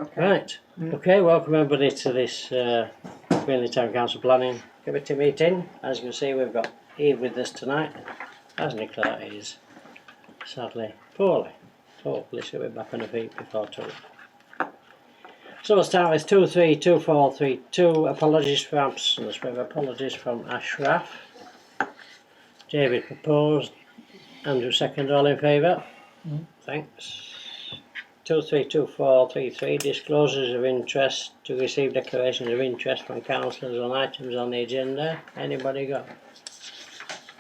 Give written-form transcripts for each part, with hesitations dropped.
Okay. Right. Okay, welcome everybody to this Bingley Town Council Planning Committee meeting. As you can see, we've got Eve with us tonight, as Nicola is sadly poorly. Hopefully she'll be back on her feet before 2. So we'll start with 232432. Apologies for absence. We have apologies from Ashraf. David proposed. Andrew second. All in favour? Thanks. 232433. Disclosures of interest to receive declarations of interest from councillors on items on the agenda. Anybody got?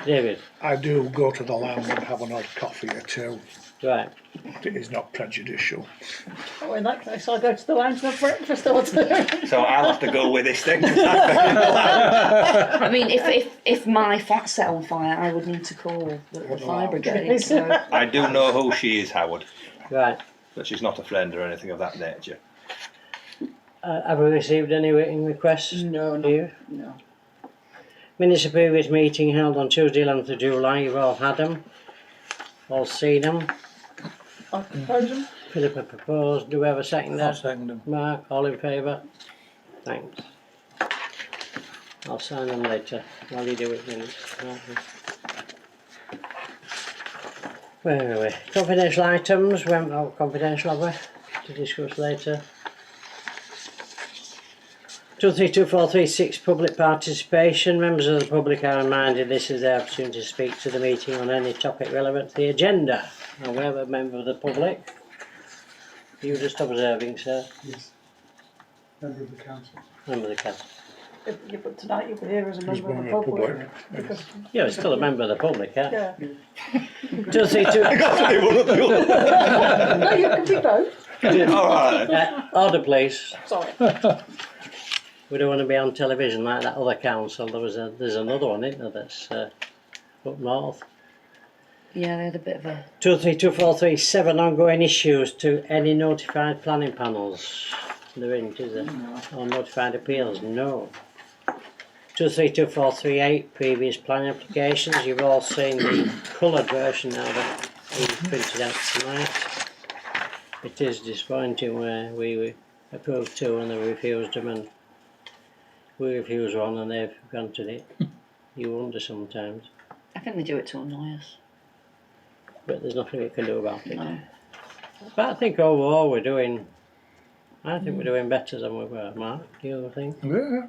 David? I do go to the lounge and have an odd coffee or two. Right. It is not prejudicial. Oh, in that case, I'll go to the lounge and have breakfast or two. So I'll have to go with this thing. I mean, if my flat set on fire, I would need to call the fire brigade. So. I do know who she is, Howard, Right. but she's not a friend or anything of that nature. Have we received any written requests? No, Here? no. Minutes of previous meeting held on Tuesday 11th of July. You've all had them. All seen them. I propose them. Philippa proposed. Do we have a second there? I'll second them. Mark, all in favour? Thanks. I'll sign them later while you do it minutes. Where are we? Confidential items. We haven't got confidential, have we? To discuss later. 232436 public participation. Members of the public are reminded this is their opportunity to speak to the meeting on any topic relevant to the agenda. And we have a member of the public. You just observing, sir? Yes. Member of the council. Member of the council. Yeah, but tonight you'll be here as a He's member of the one of the public. public. Because, Yeah, it's still a member of the public, yeah? yeah. 232. No, you can be both. Alright then. Order, please. Sorry. We don't want to be on television like that other council. There's another one, isn't there? That's up north. Yeah, they had a bit of a. 232437 ongoing issues to any notified planning panels. There isn't, is there? Or notified appeals? No. 232438 previous planning applications. You've all seen the coloured version now that we printed out tonight. It is disappointing where we approved 2 and they refused them, and we refused 1 and they've granted it. You wonder sometimes, I think they do it to annoy us. but there's nothing we can do about it. No. But I think overall we're doing better than we were. Mark, do you think? Yeah.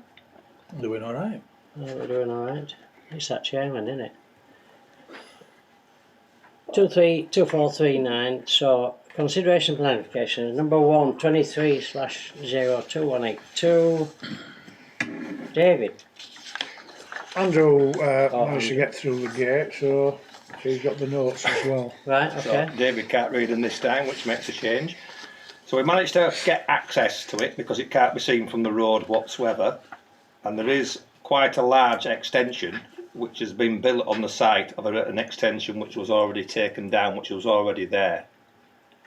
Doing alright. Oh, we're doing alright. It's that chairman, isn't it? 232439. So consideration plan application number 1 23/02182. David. Andrew managed to get through the gate, so he's got the notes as well. Right, okay. So David can't read them this time, which makes a change. So we managed to get access to it because it can't be seen from the road whatsoever. And there is quite a large extension which has been built on the site of an extension which was already taken down, which was already there.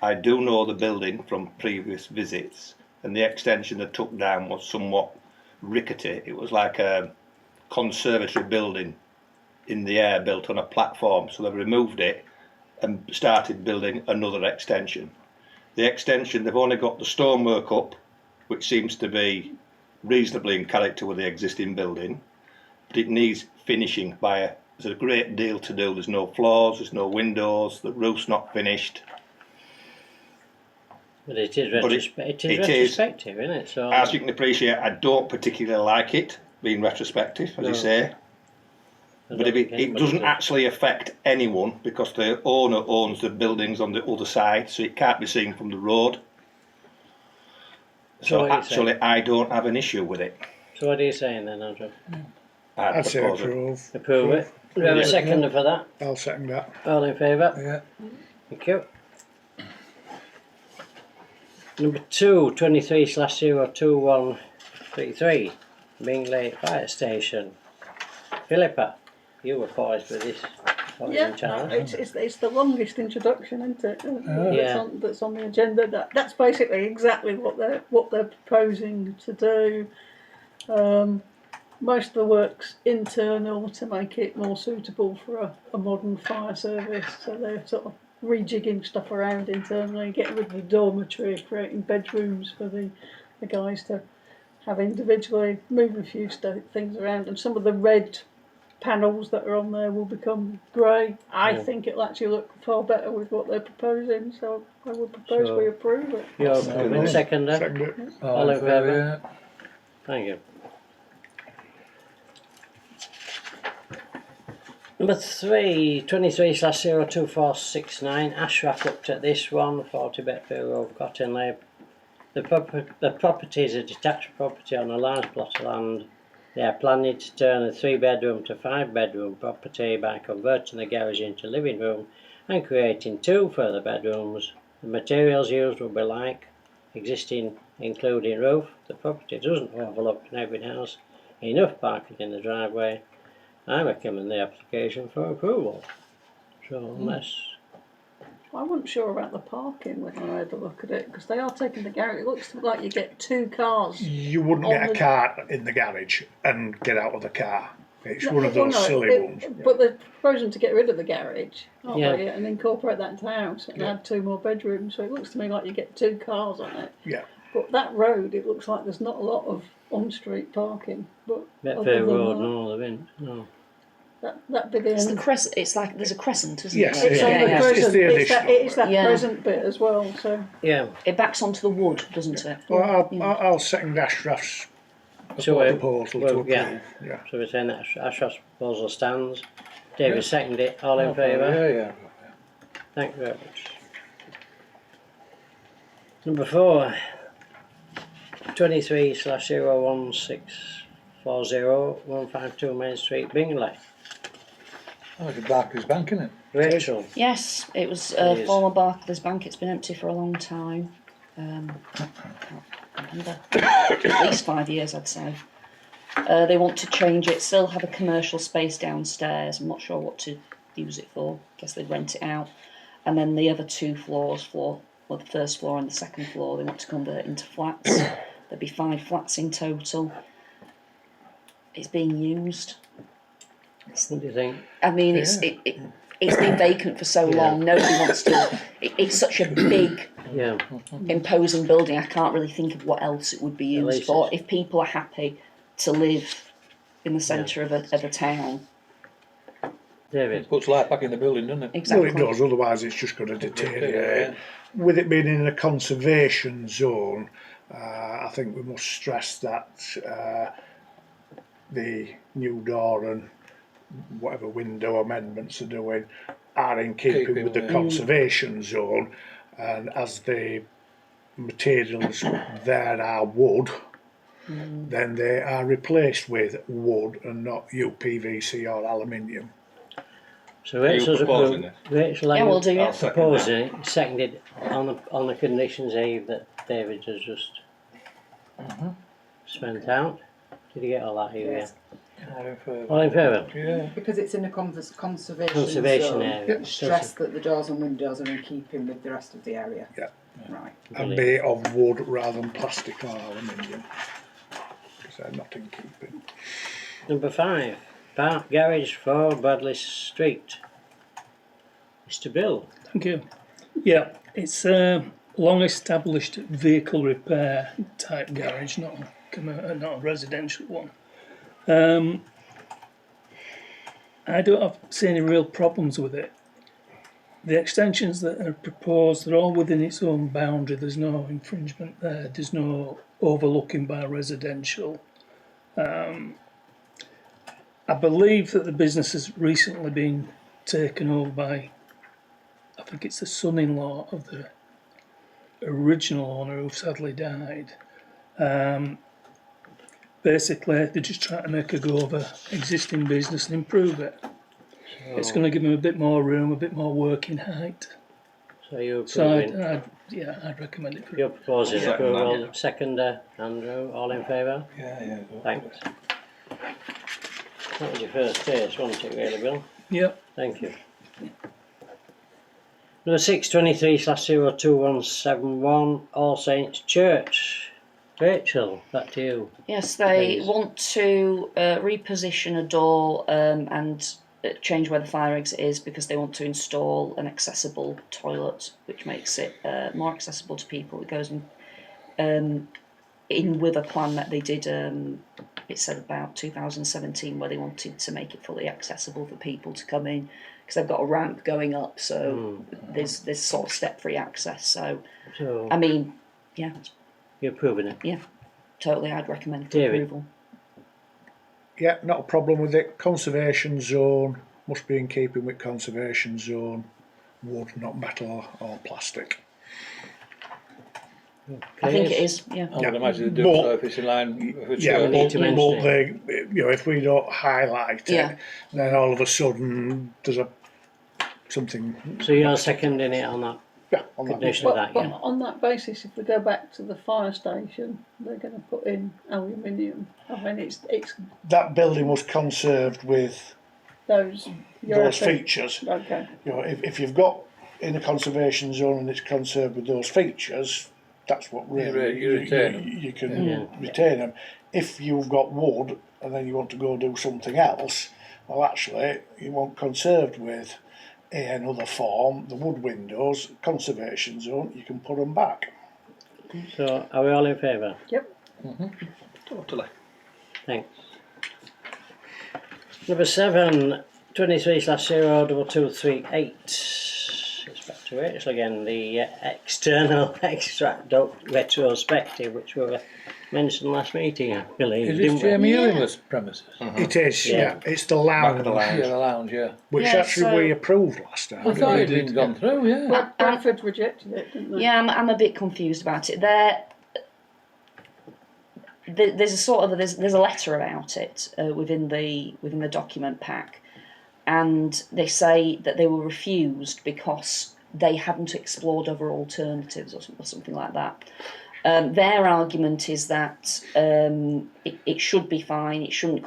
I do know the building from previous visits, and the extension they took down was somewhat rickety. It was like a conservatory building in the air built on a platform, so they removed it and started building another extension. The extension, they've only got the stonework up, which seems to be reasonably in character with the existing building, but it needs finishing there's a great deal to do. There's no floors, there's no windows, the roof's not finished. But it is retrospective, isn't it? So As you can appreciate, I don't particularly like it being retrospective, as you say. But if it doesn't actually affect anyone because the owner owns the buildings on the other side, so it can't be seen from the road. So actually, I don't have an issue with it. So what are you saying then, Andrew? I'd say propose it. approve. Approve it. Do we have a seconder for that? I'll second that. All in favour? Yeah. Thank you. Number 2, 23/02133, Bingley Fire Station. Philippa, you were poised with this. Yeah, it's the longest introduction, isn't it? Yeah. That's on the agenda. That's basically exactly what they're proposing to do. Most of the work's internal to make it more suitable for a modern fire service. So they're sort of rejigging stuff around internally, getting rid of the dormitory, creating bedrooms for the guys to have individually, moving a few things around, and some of the red panels that are on there will become grey. I think it'll actually look far better with what they're proposing, so I would propose So- we approve it. You're approving. Seconder. Second it. All in favour? Thank you. Number 3, 23/02469, Ashraff looked at this one, 40 Betfield Road, Cottingley. The property is a detached property on a large plot of land. They are planning to turn a 3-bedroom to 5-bedroom property by converting the garage into living room and creating 2 further bedrooms. The materials used will be like existing, including roof. The property doesn't overlook a neighbouring house, enough parking in the driveway. I recommend the application for approval. So unless... I wasn't sure about the parking when I had a look at it, because they are taking the garage. It looks like you get 2 cars. You wouldn't get a car in the garage and get out of the car. It's one of Well, those no, silly ones. But they're proposing to get rid of the garage, aren't Yeah. they, and incorporate that into the house and add 2 more bedrooms. So it looks to me like you get 2 cars on it. Yeah. But that road, it looks like there's not a lot of on-street parking. But other Betfield than Road, that, no, there isn't. No. That'd be the It's the end. crescent. It's like there's a crescent, isn't Yes, it? It's yeah, on the yeah. crescent. It's the It's that, additional it's that Yeah. present bit as well. So Yeah. It backs onto the wood, doesn't it? Well, I'll second Ashraff's So, proposal to approve. yeah. Yeah. So we're saying that Ashraff's proposal stands. David seconded it. All in favour? Yeah. Thank you very much. Number 4, 23/01640 152 Main Street, Bingley. Oh, it's a Barclays Bank, isn't it? Rachel. Yes, it was It is. former Barclays Bank. It's been empty for a long time. Can't remember. At least 5 years, I'd say. They want to change it, still have a commercial space downstairs. I'm not sure what to use it for. Guess they'd rent it out. And then the other 2 floors, well, the first floor and the second floor, they want to convert into flats. There'd be 5 flats in total. It's being used. What do you think? I mean, it's been vacant for so long. Nobody wants to. It's such a big, Yeah. imposing building. I can't really think of what else it would be used least for. it's- If people are happy to live in the centre of a town, David. It puts life back in the building, doesn't it? exactly. Well, it does, otherwise it's just going to deteriorate. With it being in a conservation zone, I think we must stress that the new door and whatever window amendments are doing are in keeping with the conservation zone, and as the materials there are wood, then they are replaced with wood and not UPVC or aluminium. So Rachel's proposing approved. Rachel, Yeah, we'll do I'll it. second proposing it, seconded on the conditions, Eve, that David has just spent out. Did you get all that, Eve? Yes. All in favour? All in favour? Yeah. Because it's in a conservation Conservation zone, area. stress that the doors and windows are in keeping with the rest of the area. Yeah. Right. And be of wood rather than plastic or aluminium, because they're not in keeping. Number 5, Park Garage 4 Bradley Street. Mr. Bill. Thank you. Yeah, it's a long-established vehicle repair type garage, not a residential one. I don't see any real problems with it. The extensions that are proposed, they're all within its own boundary. There's no infringement there. There's no overlooking by residential. I believe that the business has recently been taken over by, I think it's the son-in-law of the original owner who sadly died. Basically, they're just trying to make a go of an existing business and improve it. It's going to give them a bit more room, a bit more working height. So you're So approving, I'd recommend it for you're proposing Second that, approval. yeah. Seconder, Andrew, all in favour? Yeah. Thanks. That was your first taste, wasn't it, really, Bill? Yep. Thank you. Number 6, 23/02171 All Saints Church. Rachel, back to you. Yes, they Please. want to reposition a door and change where the fire exit is because they want to install an accessible toilet, which makes it more accessible to people. It goes in with a plan that they did. It said about 2017 where they wanted to make it fully accessible for people to come in because they've got a ramp going up, so there's sort of step-free access. So I mean, yeah, You're approving it. yeah, totally. I'd recommend for David? approval. Yeah, not a problem with it. Conservation zone, must be in keeping with conservation zone. Wood, not metal or plastic. I think it is. Yeah. I would imagine they do, But- so if it's in line with Yeah, we need to mention but they, if we don't highlight Yeah. it, then all of a sudden there's something. So you're seconding it on that Yeah, on that. condition of that, But yeah? on that basis, if we go back to the fire station, they're going to put in aluminium. I mean, it's That building was conserved with those. those European- features. Okay. If you've got in a conservation zone and it's conserved with those features, that's what really You retain them. you can Yeah. retain them. If you've got wood and then you want to go do something else, well, actually, you want conserved with another form. The wood windows, conservation zone, you can put them back. So are we all in favour? Yep. Totally. Thanks. Number 7, 23/022338. It's back to it. It's again the external extract duct retrospective, which we mentioned last meeting, I believe. Is didn't this we? Jamie Ewing's premises? It is, Yeah. yeah. It's the Back lounge, of the lounge. Yeah, the lounge, yeah. which Yeah, actually so- we approved last time. I thought didn't it we? had gone through, yeah. Bradford rejected it, didn't they? Yeah, I'm a bit confused about it. There's a sort of there's a letter about it within the document pack, and they say that they were refused because they hadn't explored other alternatives or something like that. Their argument is that it should be fine. It shouldn't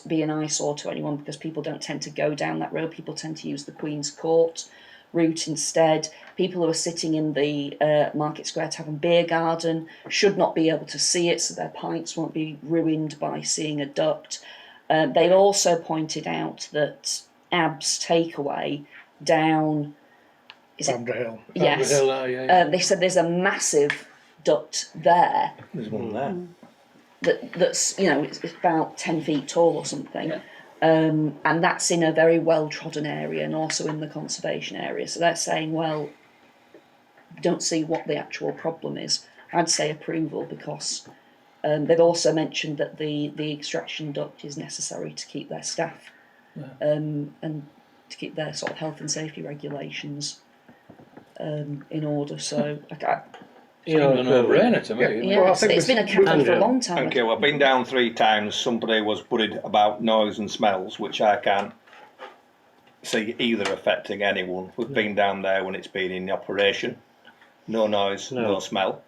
be an eyesore to anyone because people don't tend to go down that road. People tend to use the Queen's Court route instead. People who are sitting in the Market Square Tavern beer garden should not be able to see it, so their pints won't be ruined by seeing a duct. They've also pointed out that Ab's takeaway down. Bamber Hill. Yes. Hill, yeah. They said there's a massive duct there There's one there. that's it's about 10 feet tall or something. Yeah. And that's in a very well trodden area and also in the conservation area. So they're saying, well, don't see what the actual problem is. I'd say approval because they've also mentioned that the extraction duct is necessary to keep their staff and to keep their sort of health and safety regulations in order. So Seems a no-brainer to me. yeah, Well, I think it's been a this- capital for a Andrew. long time. Thank you. I've been down 3 times. Somebody was worried about noise and smells, which I can't see either affecting anyone. We've been down there when it's been in operation. No noise, no smell.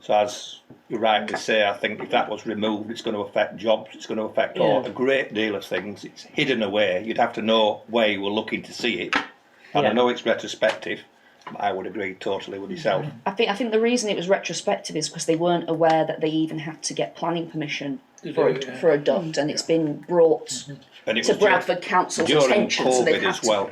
So as you rightly say, I think if that was removed, it's going to affect jobs. It's going to affect a great deal of things. It's hidden away. You'd have to know where you were looking to see it. And Yeah. I know it's retrospective. But I would agree totally with yourself. I think the reason it was retrospective is because they weren't aware that they even had to get planning permission for a duct, and it's been brought And it to was Bradford Council's during attention, so they've COVID had as well.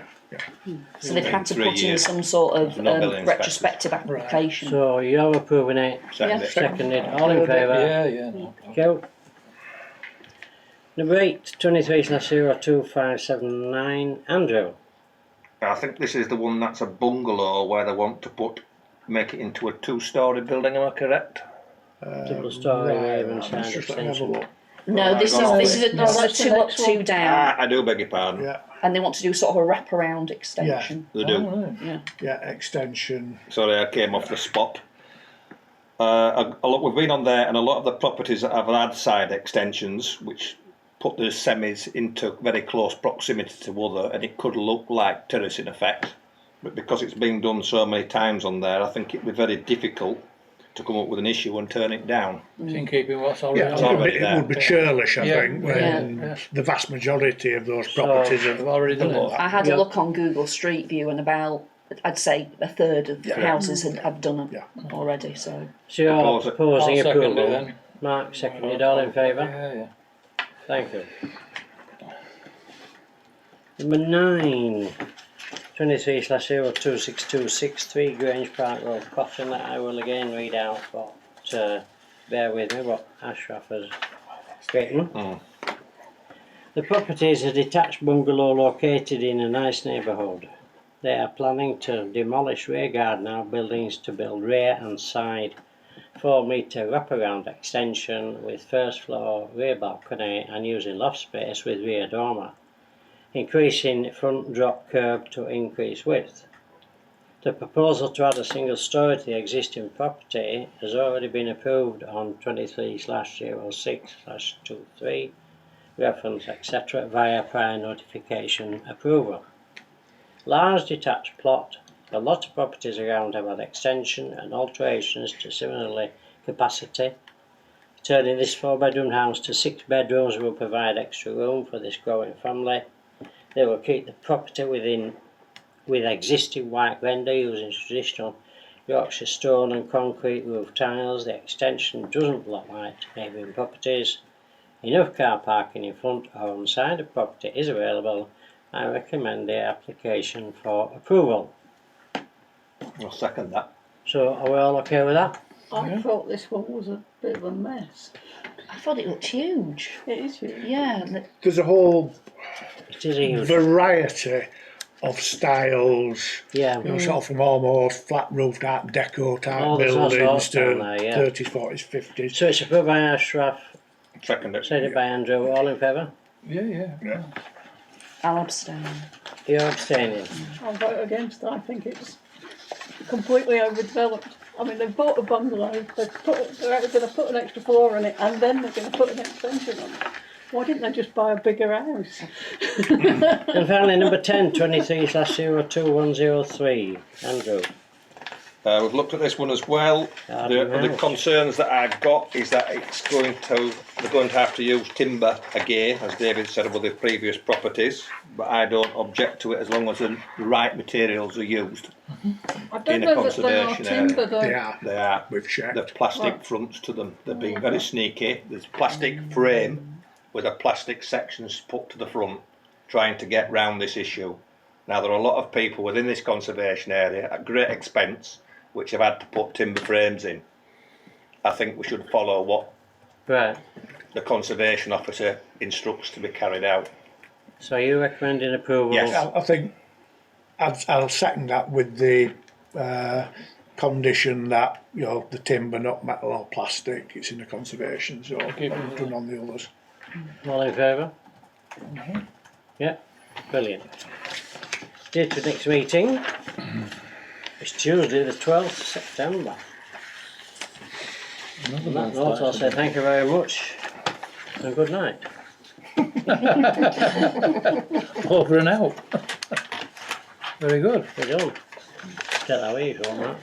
so they've had to Three put in years. some sort of No building inspectors. retrospective application. So you're approving it, Second it. seconded, all in favour? Yeah, no. Go. Number 8, 23/022579. Andrew. I think this is the one that's a bungalow where they want to make it into a 2-storey building, am I correct? Double story Right, Ravenside just let me have a extension. look. No, this No, is a that's the 2 up, next 2 one. down, I do beg your pardon. Yeah, and they want to do sort of a wraparound extension. They do. Oh, right. yeah, extension. Sorry, I came off the spot. We've been on there, and a lot of the properties that have had side extensions, which put the semis into very close proximity to other, and it could look like terracing effect. But because it's been done so many times on there, I think it'd be very difficult to come up with an issue and turn it down. It's in keeping what's already Yeah, on. It's already it there. would be churlish, I Yeah, think, when yeah. the vast majority of those properties They've have already done it. I had a look on Google Street View, and about I'd say a third of the Yeah. houses have done them Yeah. already. So So you're Propose it. proposing I'll second it approval. then. Mark, seconded, all in favour? Yeah, yeah. Thank you. Number 9, 23/026263 Grange Park Road, Cotton, that I will again read out, but bear with me what Ashraf has written. The property is a detached bungalow located in a nice neighbourhood. They are planning to demolish rear garden outbuildings to build rear and side 4-metre wraparound extension with first floor rear balcony and using loft space with rear dormer, increasing front drop curb to increase width. The proposal to add a single storey to the existing property has already been approved on 23/06/23 reference etc. via prior notification approval. Large detached plot. A lot of properties around have had extension and alterations to similarly capacity. Turning this 4-bedroom house to 6 bedrooms will provide extra room for this growing family. They will keep the property with existing white render using traditional Yorkshire stone and concrete roof tiles. The extension doesn't block light to neighbouring properties. Enough car parking in front or on the side of property is available. I recommend the application for approval. I'll second that. So are we all okay with that? I thought this one was a bit of a mess. I thought it looked huge. It is huge. Yeah, There's a whole It is a huge. variety of styles. Yeah. You know, sort of from almost flat roofed Art Deco type Oh, there's all buildings sorts down to there, yeah. 30s, 40s, 50s. So it's approved by Ashraf, Second it. seconded by Andrew. All in favour? Yeah. I'll abstain. You're abstaining. I'll vote against. I think it's completely overdeveloped. I mean, they've bought a bungalow, they're going to put an extra floor in it, and then they're going to put an extension on it. Why didn't they just buy a bigger house? And finally, number 10, 23/02103. Andrew. We've looked at this one as well. The concerns that I've got is that they're going to have to use timber again, as David said with the previous properties. But I don't object to it as long as the right materials are used. I don't In a know that they are conservation timber though. They are. We've checked. The plastic Right. fronts to them. They're being very sneaky. There's plastic frame with a plastic section put to the front, trying to get round this issue. Now there are a lot of people within this conservation area at great expense which have had to put timber frames in. I think we should follow what Right. the conservation officer instructs to be carried out. So are you recommending approval? Yes. I think I'll second that with the condition that, you know, the timber, not metal or plastic, it's in the conservation zone. Okay. Like we've done on the others. All in favour? Yeah, brilliant. Date for next meeting is Tuesday the 12th September. On that note, I'll say thank you very much and good night. Over and out. Very good. We're done. Get that way if you want that.